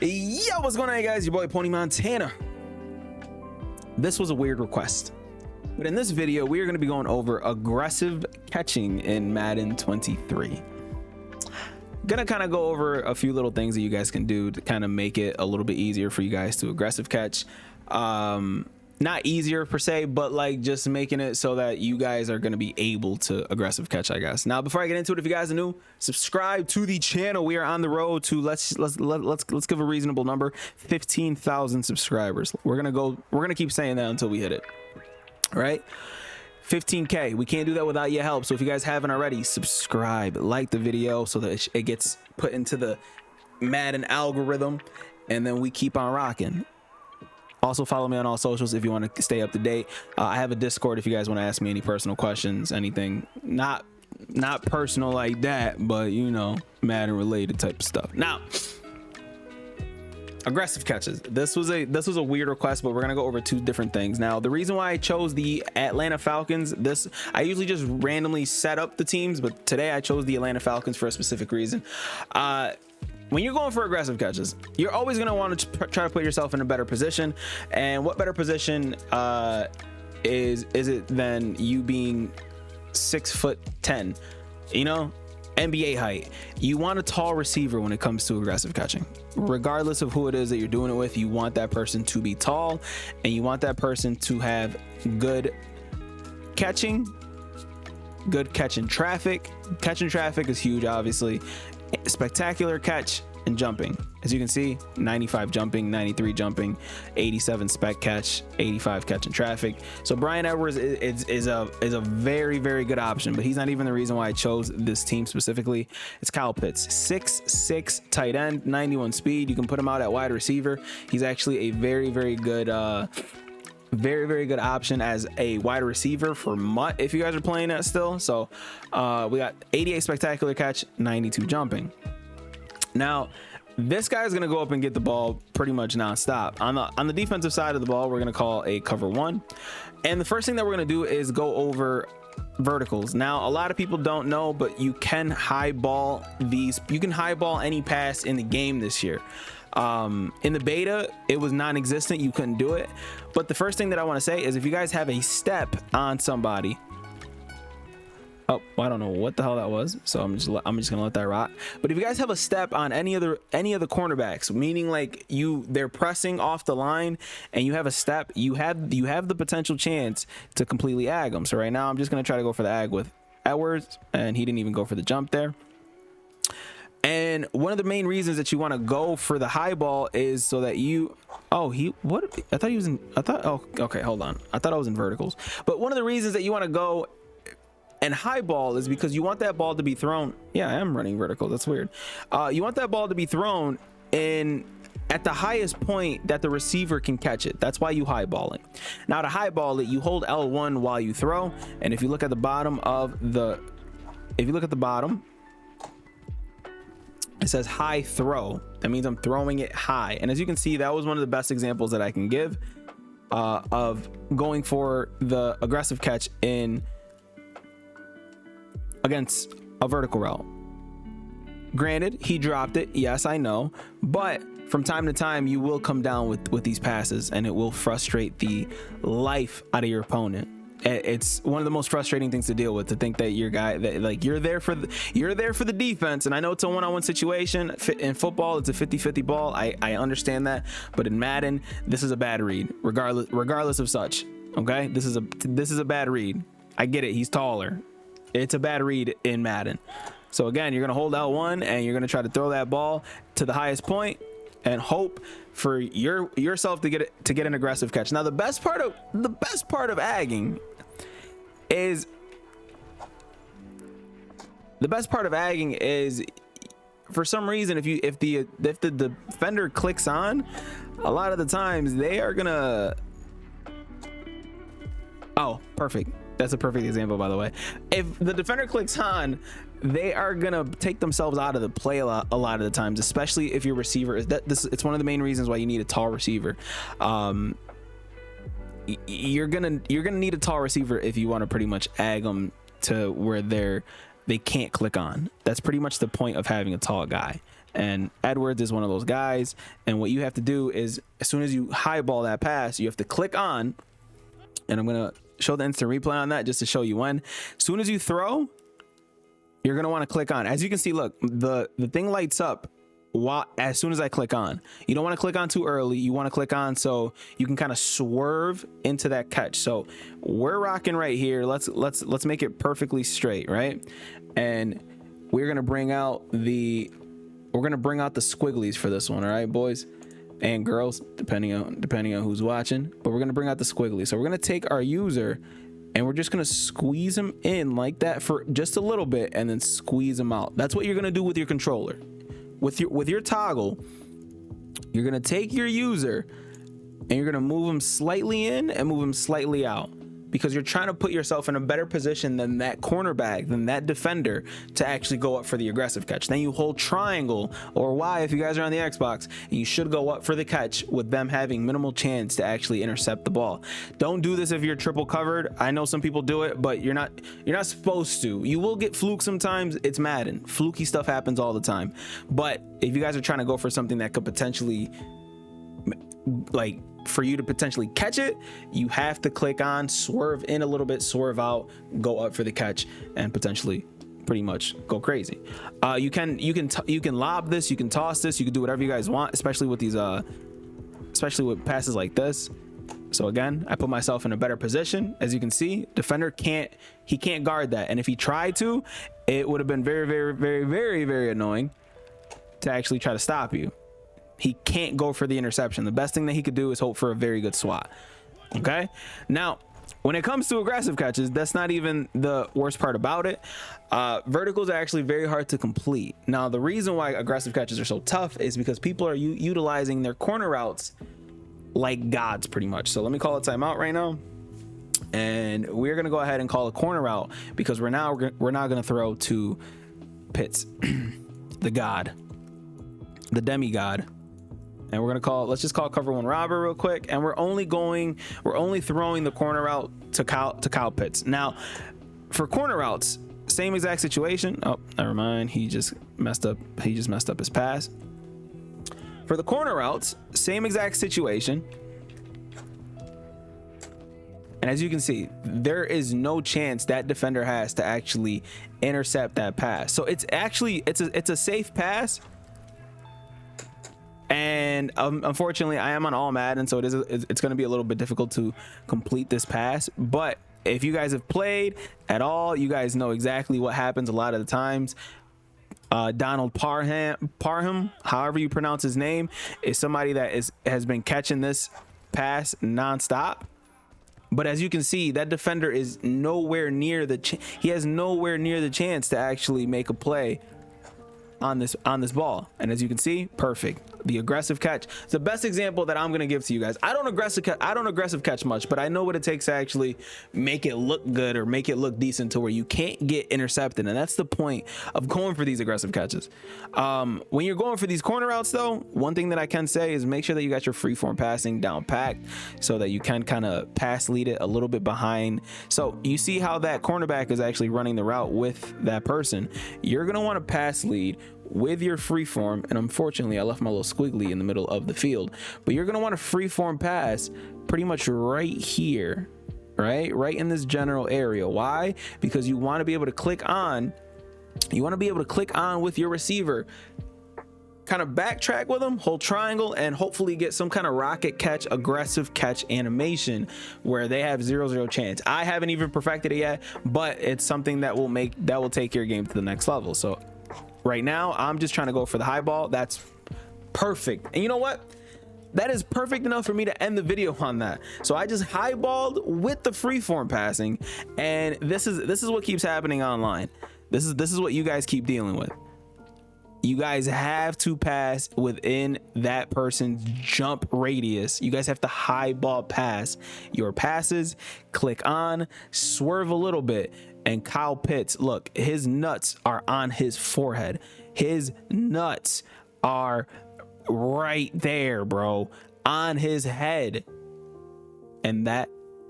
Yo, what's going on, guys? Your boy Pony Montana. This was a weird request, but in this video we are going to be going over aggressive catching in Madden 23. Gonna kind of go over a few little things that you guys can do to kind of make it a little bit easier for you guys to aggressive catch. Not easier per se, but like just making it so that you guys are going to be able to aggressive catch, I guess. Now, before I get into it, if you guys are new, subscribe to the channel. We are on the road to let's give a reasonable number, 15,000 subscribers. We're gonna keep saying that until we hit it. All right, 15K. We can't do that without your help. So if you guys haven't already, subscribe, like the video so that it gets put into the Madden algorithm, and then we keep on rocking. Also follow me on all socials if you want to stay up to date. I have a Discord if you guys want to ask me any personal questions, anything not personal like that, but you know, Madden related type of stuff. Now, aggressive catches. This was a weird request, but we're gonna go over two different things. Now, the reason why I chose the Atlanta Falcons, I usually just randomly set up the teams, but today I chose the Atlanta Falcons for a specific reason. When you're going for aggressive catches, you're always going to want to try to put yourself in a better position. And what better position is it than you being 6'10", you know, NBA height? You want a tall receiver when it comes to aggressive catching. Regardless of who it is that you're doing it with, you want that person to be tall, and you want that person to have good catching, good catching traffic. Catching traffic is huge, obviously. Spectacular catch and jumping. As you can see, 95 jumping, 93 jumping, 87 spec catch, 85 catch and traffic. So Bryan Edwards is a very, very good option, but he's not even the reason why I chose this team specifically. It's Kyle Pitts, 6'6" tight end, 91 speed. You can put him out at wide receiver. He's actually a very, very good very good option as a wide receiver for Mutt if you guys are playing that still. So we got 88 spectacular catch, 92 jumping. Now this guy's gonna go up and get the ball pretty much nonstop. On the defensive side of the ball, we're gonna call a cover one, and the first thing that we're gonna do is go over verticals. Now, a lot of people don't know, but you can high ball these. You can high ball any pass in the game this year. In the beta, it was non-existent. You couldn't do it. But the first thing that I want to say is if you guys have a step on somebody, oh, well, I don't know what the hell that was, so I'm just gonna let that rock. But if you guys have a step on any of the cornerbacks, meaning like they're pressing off the line and you have a step, you have the potential chance to completely ag them. So right now I'm just gonna try to go for the ag with Edwards, and he didn't even go for the jump there. And one of the main reasons that you want to go for the high ball is so that oh, okay, hold on. I thought I was in verticals. But one of the reasons that you want to go and high ball is because you want that ball to be thrown. Yeah, I am running vertical. That's weird. You want that ball to be thrown at the highest point that the receiver can catch it. That's why you high balling. Now to high ball it, you hold L1 while you throw. And if you look at the bottom it says high throw. That means I'm throwing it high. And as you can see, that was one of the best examples that I can give of going for the aggressive catch against a vertical route. Granted, he dropped it. Yes, I know. But from time to time, you will come down with these passes, and it will frustrate the life out of your opponent. It's one of the most frustrating things to deal with, to think that you're there for the defense. And I know it's a one-on-one situation. In football, it's a 50-50 ball. I understand that, but in Madden, this is a bad read, regardless of such. Okay, this is a bad read. I get it. He's taller. It's a bad read in Madden. So again, you're gonna hold L1 and you're gonna try to throw that ball to the highest point and hope for yourself to get an aggressive catch. Now the best part of agging is for some reason if the defender clicks on, a lot of the times they are gonna, oh, perfect. That's a perfect example, by the way. If the defender clicks on, they are gonna take themselves out of the play a lot of the times, especially if your receiver is it's one of the main reasons why you need a tall receiver. You're gonna need a tall receiver if you want to pretty much ag them to where they can't click on. That's pretty much the point of having a tall guy. And Edwards is one of those guys. And what you have to do is, as soon as you highball that pass, you have to click on, and I'm going to show the instant replay on that just to show you when. As soon as you throw, you're going to want to click on. As you can see, look, the thing lights up as soon as I click on. You don't want to click on too early. You want to click on so you can kind of swerve into that catch. So we're rocking right here. Let's make it perfectly straight, right? And we're going to bring out the squigglies for this one, all right, boys and girls, depending on who's watching. But we're going to bring out the squigglies. So we're going to take our user and we're just going to squeeze them in like that for just a little bit and then squeeze them out. That's what you're going to do with your controller. With your toggle, you're going to take your user and you're going to move them slightly in and move them slightly out, because you're trying to put yourself in a better position than that cornerback, than that defender, to actually go up for the aggressive catch. Then you hold triangle or Y if you guys are on the Xbox, and you should go up for the catch with them having minimal chance to actually intercept the ball. Don't do this if you're triple covered. I know some people do it, but you're not supposed to. You will get fluke sometimes. It's Madden. Fluky stuff happens all the time. But if you guys are trying to go for something that could potentially, like, for you to potentially catch it, you have to click on, swerve in a little bit, swerve out, go up for the catch, and potentially pretty much go crazy. You can lob this, you can toss this, you can do whatever you guys want, especially with these especially with passes like this. So again, I put myself in a better position. As you can see, defender can't guard that, and if he tried to, it would have been very, very, very, very, very annoying to actually try to stop you. He can't go for the interception. The best thing that he could do is hope for a very good swat. Okay. Now, when it comes to aggressive catches, that's not even the worst part about it. Verticals are actually very hard to complete. Now, the reason why aggressive catches are so tough is because people are utilizing their corner routes like gods, pretty much. So let me call a timeout right now. And we're going to go ahead and call a corner route, because we're now going to throw to Pitts, the god, the demigod. And let's just call cover one robber real quick. And we're only throwing the corner route to Kyle Pitts. Now, for corner routes, same exact situation. Oh, never mind. He just messed up his pass. For the corner routes, same exact situation. And as you can see, there is no chance that defender has to actually intercept that pass. So it's a safe pass. And unfortunately, I am on all Madden, so it's going to be a little bit difficult to complete this pass. But if you guys have played at all, you guys know exactly what happens a lot of the times. Donald Parham, however you pronounce his name, is somebody that has been catching this pass nonstop. But as you can see, that defender is nowhere near he has nowhere near the chance to actually make a play on this ball. And as you can see, perfect. The aggressive catch. It's the best example that I'm going to give to you guys. I don't aggressive catch much, but I know what it takes to actually make it look good or make it look decent to where you can't get intercepted. And that's the point of going for these aggressive catches. When you're going for these corner routes though, one thing that I can say is make sure that you got your freeform passing down packed so that you can kind of pass lead it a little bit behind. So you see how that cornerback is actually running the route with that person. You're going to want to pass lead with your freeform, and unfortunately I left my little squiggly in the middle of the field, but you're going to want to freeform pass pretty much right here, right in this general area. Why? Because you want to be able to click on with your receiver, kind of backtrack with them, hold triangle, and hopefully get some kind of rocket catch, aggressive catch animation where they have 0-0 chance. I haven't even perfected it yet, but it's something that will take your game to the next level. So right now, I'm just trying to go for the high ball. That's perfect. And you know what? That is perfect enough for me to end the video on that. So I just highballed with the freeform passing, and this is what keeps happening online. This is what you guys keep dealing with. You guys have to pass within that person's jump radius. You guys have to highball pass your passes, click on, swerve a little bit. And Kyle Pitts, look, his nuts are on his forehead. His nuts are right there, bro, on his head. And that,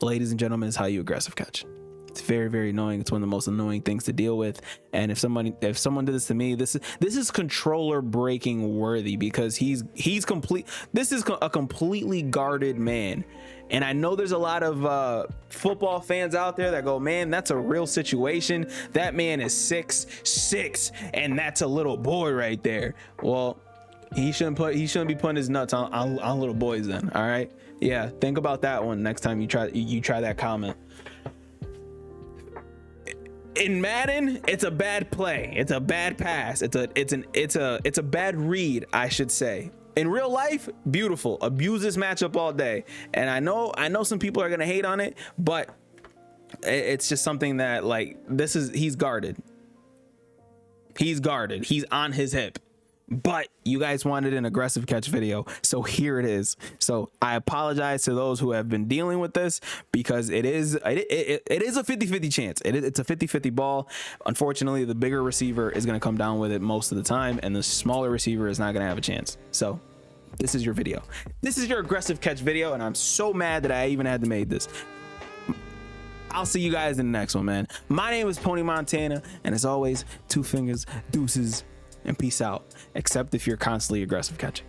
ladies and gentlemen, is how you aggressive catch. It's very, very annoying. It's one of the most annoying things to deal with. And if someone did this to me, this is controller breaking worthy, because he's complete. This is a completely guarded man. And I know there's a lot of football fans out there that go, man, that's a real situation. That man is 6'6", and that's a little boy right there. Well, he shouldn't be putting his nuts on little boys then. All right. Yeah. Think about that one next time you try that comment. In Madden, it's a bad play. It's a bad pass. It's a bad read, I should say. In real life, beautiful. Abuse this matchup all day. And I know some people are gonna hate on it, but it's just something that, like, he's guarded. He's guarded. He's on his hip. But you guys wanted an aggressive catch video, so here it is. So I apologize to those who have been dealing with this, because it is a 50-50 chance. It's a 50-50 ball. Unfortunately, the bigger receiver is going to come down with it most of the time, and the smaller receiver is not going to have a chance. So this is your video. This is your aggressive catch video, and I'm so mad that I even had to make this. I'll see you guys in the next one, man. My name is Pony Montana, and as always, 2 fingers, deuces, and peace out, except if you're constantly aggressive catching.